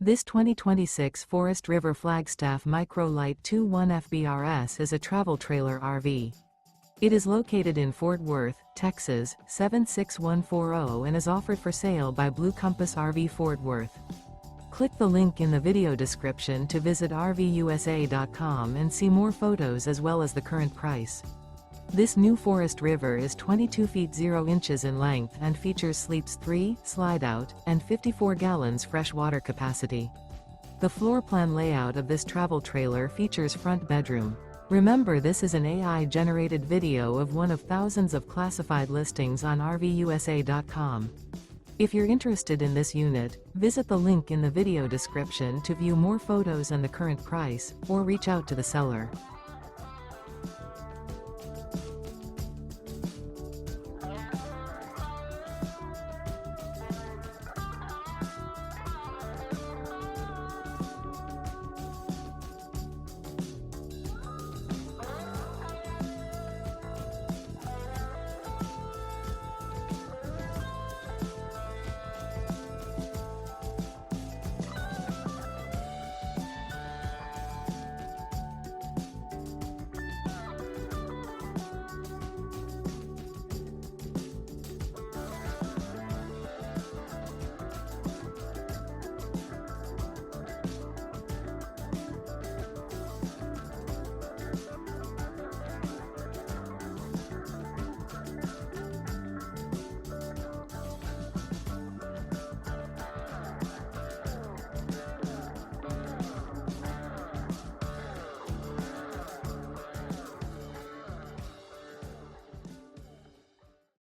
This 2026 Forest River Flagstaff Micro Lite 21 FBRS is a travel trailer RV. It is located in Fort Worth, Texas, 76140 and is offered for sale by Blue Compass RV Fort Worth. Click the link in the video description to visit RVUSA.com and see more photos as well as the current price. This new Forest River is 22 feet 0 inches in length and features sleeps 3, Slideout, and 54 gallons fresh water capacity. The floor plan layout of this travel trailer features front bedroom. Remember, this is an AI-generated video of one of thousands of classified listings on RVUSA.com. If you're interested in this unit, visit the link in the video description to view more photos and the current price, or reach out to the seller.